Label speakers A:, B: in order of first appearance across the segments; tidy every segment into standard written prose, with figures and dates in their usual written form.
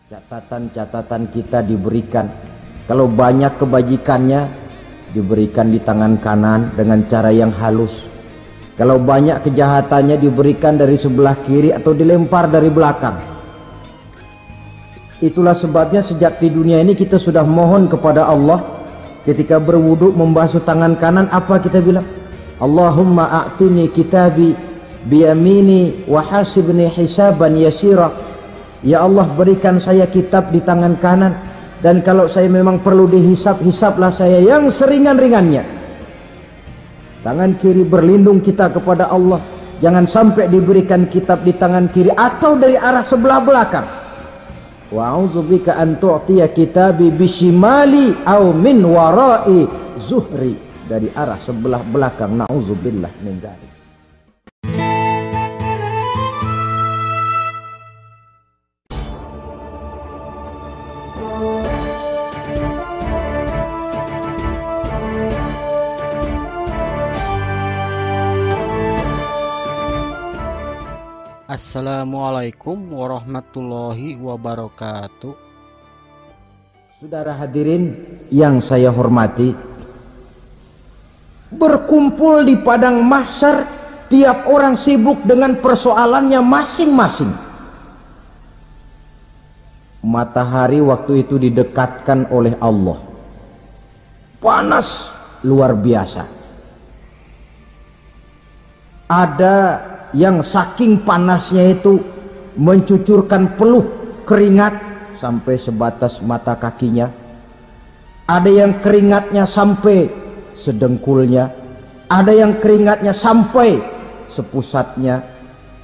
A: Catatan-catatan kita diberikan. Kalau banyak kebajikannya diberikan di tangan kanan dengan cara yang halus. Kalau banyak kejahatannya diberikan dari sebelah kiri atau dilempar dari belakang. Itulah sebabnya sejak di dunia ini kita sudah mohon kepada Allah. Ketika berwudu membasuh tangan kanan, apa kita bilang? Allahumma a'tini kitabi biyamini wa hasibni hisaban yasira. Ya Allah, berikan saya kitab di tangan kanan, dan kalau saya memang perlu dihisap, hisaplah saya yang seringan-ringannya. Tangan kiri berlindung kita kepada Allah, jangan sampai diberikan kitab di tangan kiri atau dari arah sebelah belakang. Wa a'udzubika an tu'tiya kitabi bishimali au min warai zuhri, dari arah sebelah belakang. Na'udzubillah min dzalik.
B: Assalamualaikum warahmatullahi wabarakatuh.
A: Saudara hadirin yang saya hormati, berkumpul di padang mahsyar, tiap orang sibuk dengan persoalannya masing-masing. Matahari waktu itu didekatkan oleh Allah, panas luar biasa. Ada yang saking panasnya itu mencucurkan peluh keringat sampai sebatas mata kakinya. Ada yang keringatnya sampai sedengkulnya, ada yang keringatnya sampai sepusatnya,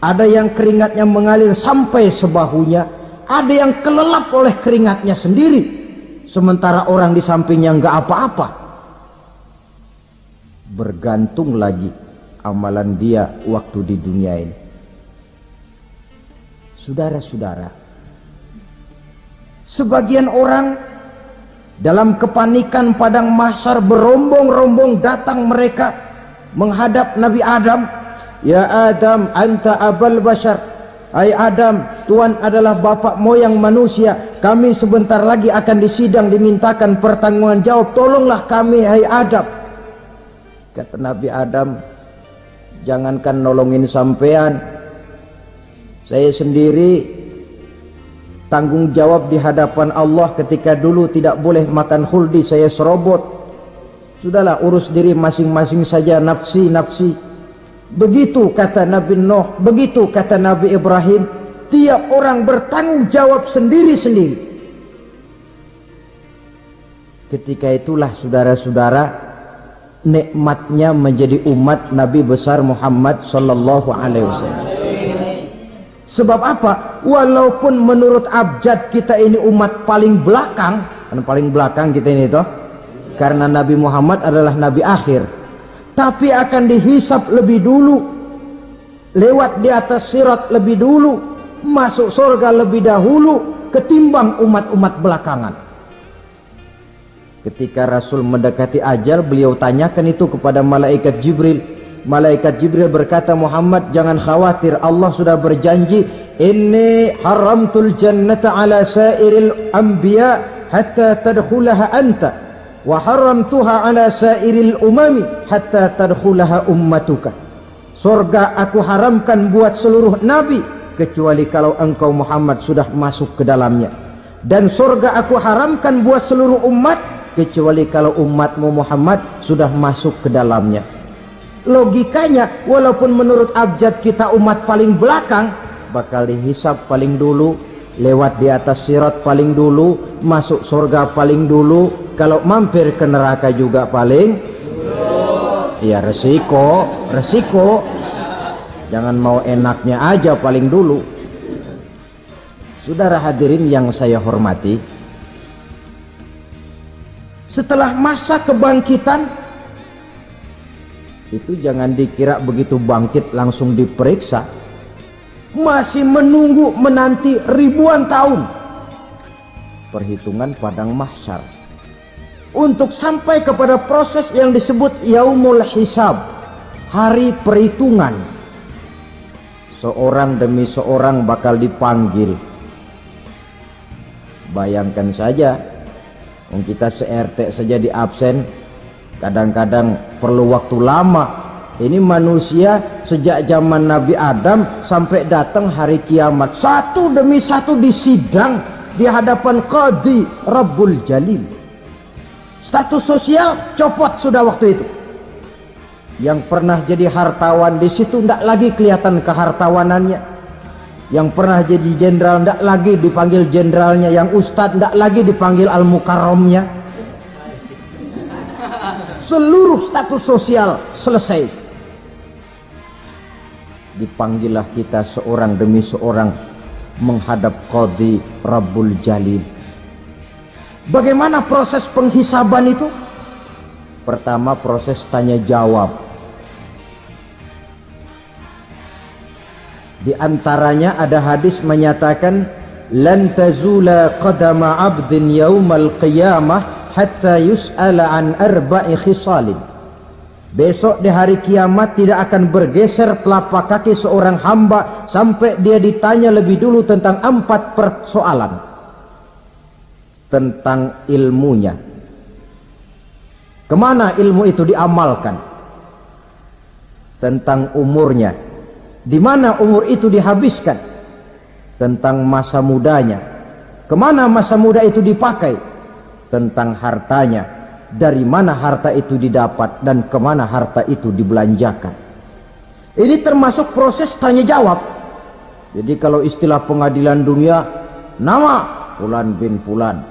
A: ada yang keringatnya mengalir sampai sebahunya, ada yang kelelap oleh keringatnya sendiri, sementara orang di sampingnya nggak apa-apa. Bergantung lagi amalan dia waktu di dunia ini. Saudara-saudara, sebagian orang dalam kepanikan padang mahsyar berombong-rombong datang mereka menghadap Nabi Adam. Ya Adam, anta abal bashar. Hai Adam, Tuhan adalah bapak moyang manusia. Kami sebentar lagi akan disidang, dimintakan pertanggungan jawab. Tolonglah kami, hai Adam. Kata Nabi Adam, jangankan nolongin sampean, saya sendiri tanggung jawab di hadapan Allah. Ketika dulu tidak boleh makan khuldi, saya serobot. Sudahlah, urus diri masing-masing saja, nafsi, nafsi. Begitu kata Nabi Nuh, begitu kata Nabi Ibrahim. Tiap orang bertanggung jawab sendiri-sendiri. Ketika itulah saudara-saudara, nikmatnya menjadi umat Nabi besar Muhammad sallallahu alaihi wasallam. Sebab apa? Walaupun menurut abjad kita ini umat paling belakang, kan paling belakang kita ini toh, karena Nabi Muhammad adalah nabi akhir, tapi akan dihisap lebih dulu, lewat di atas sirat lebih dulu, masuk surga lebih dahulu ketimbang umat-umat belakangan. Ketika Rasul mendekati ajal, beliau tanyakan itu kepada malaikat Jibril. Malaikat Jibril berkata, Muhammad, jangan khawatir, Allah sudah berjanji, inni haramtul jannata ala sairil anbiya hatta tadkhulaha anta, wa haramtuha ala sairil umami hatta tadkhulaha ummatuka. Surga aku haramkan buat seluruh nabi kecuali kalau engkau Muhammad sudah masuk ke dalamnya, dan surga aku haramkan buat seluruh umat kecuali kalau umatmu Muhammad sudah masuk ke dalamnya. Logikanya, walaupun menurut abjad kita umat paling belakang, bakal dihisap paling dulu, lewat di atas sirat paling dulu, masuk surga paling dulu, kalau mampir ke neraka juga paling dulu. Ya resiko, resiko. Jangan mau enaknya aja paling dulu. Saudara hadirin yang saya hormati, setelah masa kebangkitan itu jangan dikira begitu bangkit langsung diperiksa, masih menunggu menanti ribuan tahun perhitungan padang mahsyar untuk sampai kepada proses yang disebut yaumul hisab, hari perhitungan. Seorang demi seorang bakal dipanggil. Bayangkan saja, kita se-RT saja di absen, kadang-kadang perlu waktu lama. Ini manusia sejak zaman Nabi Adam sampai datang hari kiamat, satu demi satu disidang di hadapan Qadhi Rabbul Jalil. Status sosial copot sudah waktu itu. Yang pernah jadi hartawan di situ tidak lagi kelihatan kehartawanannya. Yang pernah jadi jenderal tidak lagi dipanggil jenderalnya. Yang ustadz tidak lagi dipanggil al-mukarramnya. Seluruh status sosial selesai. Dipanggillah kita seorang demi seorang menghadap Qadhi Rabbul Jalil. Bagaimana proses penghisaban itu? Pertama, proses tanya jawab. Di antaranya ada hadis menyatakan lan tazula qadama 'abdin yaumal qiyamah hatta yus'ala an arba'i khisalin. Besok di hari kiamat tidak akan bergeser telapak kaki seorang hamba sampai dia ditanya lebih dulu tentang 4 persoalan. Tentang ilmunya. Kemana ilmu itu diamalkan? Tentang umurnya. Di mana umur itu dihabiskan? Tentang masa mudanya. Kemana masa muda itu dipakai? Tentang hartanya. Dari mana harta itu didapat dan kemana harta itu dibelanjakan. Ini termasuk proses tanya jawab. Jadi kalau istilah pengadilan dunia, nama Fulan bin Fulan.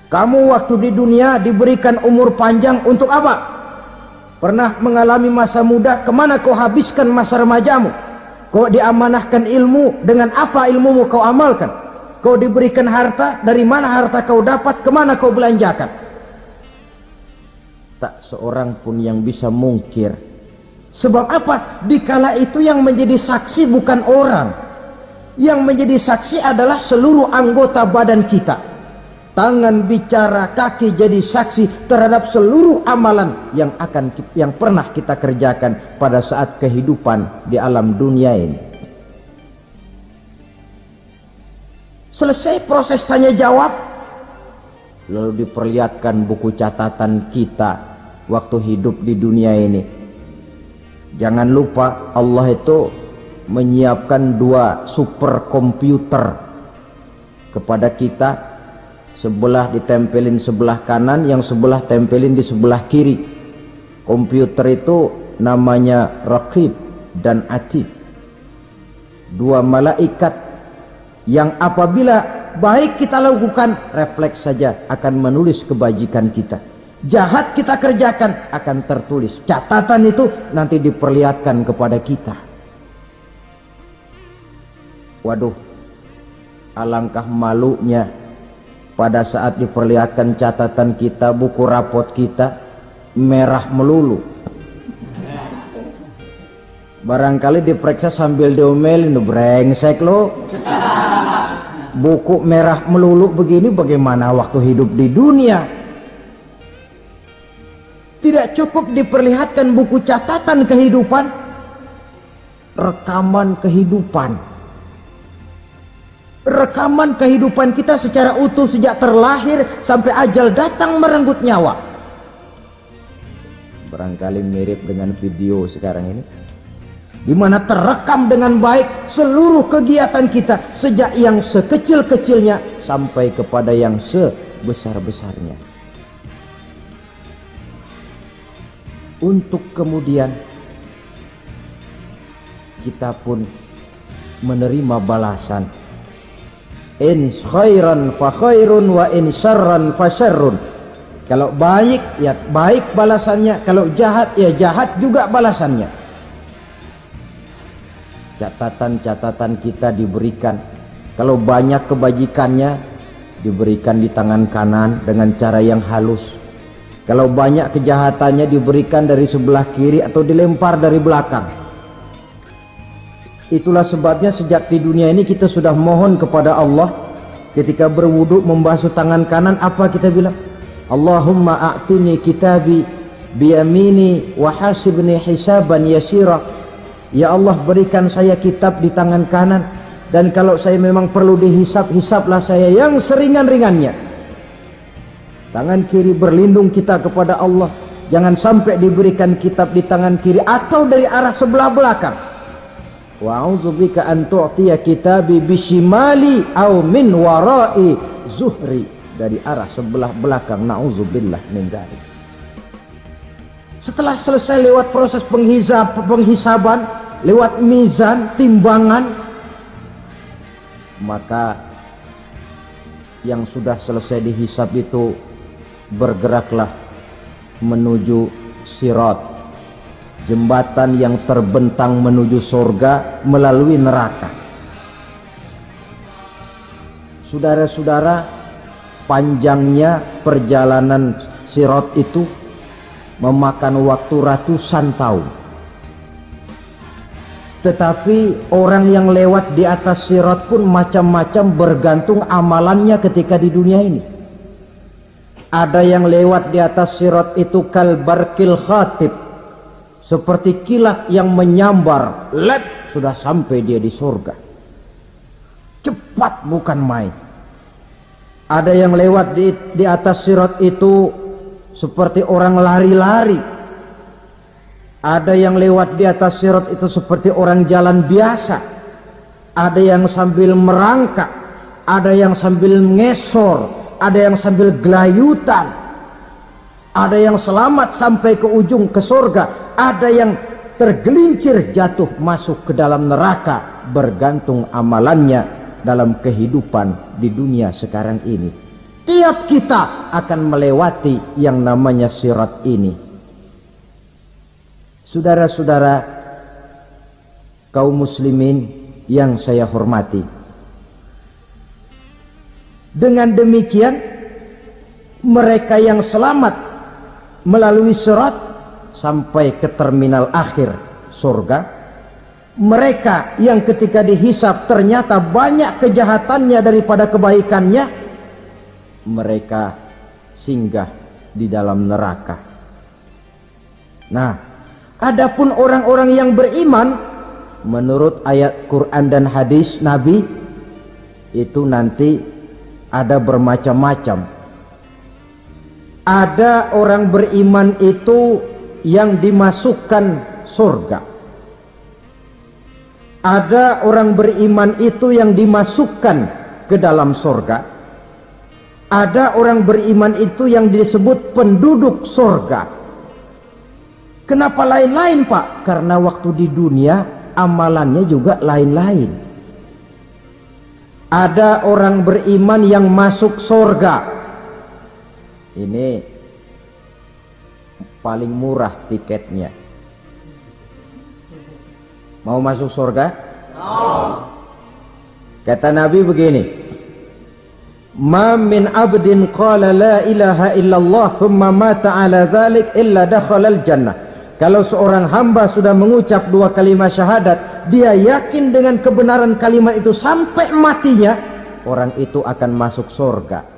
A: Kamu waktu di dunia diberikan umur panjang untuk apa? Pernah mengalami masa muda, kemana kau habiskan masa remajamu? Kau diamanahkan ilmu, dengan apa ilmumu kau amalkan? Kau diberikan harta, dari mana harta kau dapat, kemana kau belanjakan? Tak seorang pun yang bisa mungkir. Sebab apa? Dikala itu yang menjadi saksi bukan orang. Yang menjadi saksi adalah seluruh anggota badan kita. Tangan bicara, kaki jadi saksi terhadap seluruh amalan yang pernah kita kerjakan pada saat kehidupan di alam dunia ini. Selesai proses tanya jawab, lalu diperlihatkan buku catatan kita waktu hidup di dunia ini. Jangan lupa Allah itu menyiapkan 2 superkomputer kepada kita. Sebelah ditempelin sebelah kanan, yang sebelah tempelin di sebelah kiri. Komputer itu namanya Raqib dan Atid. 2 malaikat yang apabila baik kita lakukan, refleks saja akan menulis kebajikan kita. Jahat kita kerjakan akan tertulis. Catatan itu nanti diperlihatkan kepada kita. Waduh, alangkah malunya pada saat diperlihatkan catatan kita, buku rapot kita merah melulu. Barangkali diperiksa sambil diomelin, brengsek lo. Buku merah melulu begini, bagaimana waktu hidup di dunia? Tidak cukup diperlihatkan buku catatan kehidupan, rekaman kehidupan. Rekaman kehidupan kita secara utuh sejak terlahir sampai ajal datang merenggut nyawa. Barangkali mirip dengan video sekarang ini, di mana terekam dengan baik seluruh kegiatan kita sejak yang sekecil-kecilnya sampai kepada yang sebesar-besarnya. Untuk kemudian kita pun menerima balasan. In khairan fa khairun wa in syarran fa syarrun. Kalau baik ya baik balasannya, kalau jahat ya jahat juga balasannya. Catatan-catatan kita diberikan. Kalau banyak kebajikannya diberikan di tangan kanan dengan cara yang halus. Kalau banyak kejahatannya diberikan dari sebelah kiri atau dilempar dari belakang. Itulah sebabnya sejak di dunia ini kita sudah mohon kepada Allah. Ketika berwudu membasuh tangan kanan, apa kita bilang? Allahumma a'tini kitabi biyamini wa hasibni hisaban yasira. Ya Allah, berikan saya kitab di tangan kanan, Dan kalau saya memang perlu dihisap, hisaplah saya yang seringan-ringannya. Tangan kiri berlindung kita kepada Allah. Jangan sampai diberikan kitab di tangan kiri atau dari arah sebelah belakang. Wa a'udzubika an tu'tiya kitabi bishimali au min warai zuhri, dari arah sebelah belakang. Na'udzubillah min dzalik. Setelah selesai lewat proses penghisaban, lewat mizan, timbangan, maka yang sudah selesai dihisab itu bergeraklah menuju sirat, jembatan yang terbentang menuju surga melalui neraka. Saudara-saudara, panjangnya perjalanan sirat itu memakan waktu ratusan tahun. Tetapi orang yang lewat di atas sirat pun macam-macam, bergantung amalannya ketika di dunia ini. Ada yang lewat di atas sirat itu kal barkil khatib, seperti kilat yang menyambar, lep, sudah sampai dia di surga. Cepat bukan main. Ada yang lewat di atas sirat itu seperti orang lari-lari. Ada yang lewat di atas sirat itu seperti orang jalan biasa. Ada yang sambil merangkak, ada yang sambil ngesor, ada yang sambil gelayutan, ada yang selamat sampai ke ujung ke surga, ada yang tergelincir jatuh masuk ke dalam neraka, bergantung amalannya dalam kehidupan di dunia sekarang ini. Tiap kita akan melewati yang namanya sirat ini. Saudara-saudara kaum muslimin yang saya hormati, dengan demikian mereka yang selamat melalui sirat sampai ke terminal akhir surga, mereka yang ketika dihisab ternyata banyak kejahatannya daripada kebaikannya, mereka singgah di dalam neraka. Nah, adapun orang-orang yang beriman menurut ayat Quran dan hadis Nabi itu nanti ada bermacam-macam. Ada orang beriman itu yang dimasukkan surga. Ada orang beriman itu yang dimasukkan ke dalam surga. Ada orang beriman itu yang disebut penduduk surga. Kenapa lain-lain, Pak? Karena waktu di dunia amalannya juga lain-lain. Ada orang beriman yang masuk surga. Ini paling murah tiketnya. Mau masuk surga? No. Kata Nabi begini, ma min abdin qala la ilaha illallah thumma mata ala dhalik illa dakhalal jannah. Kalau seorang hamba sudah mengucap dua kalimat syahadat, dia yakin dengan kebenaran kalimat itu sampai matinya, orang itu akan masuk surga.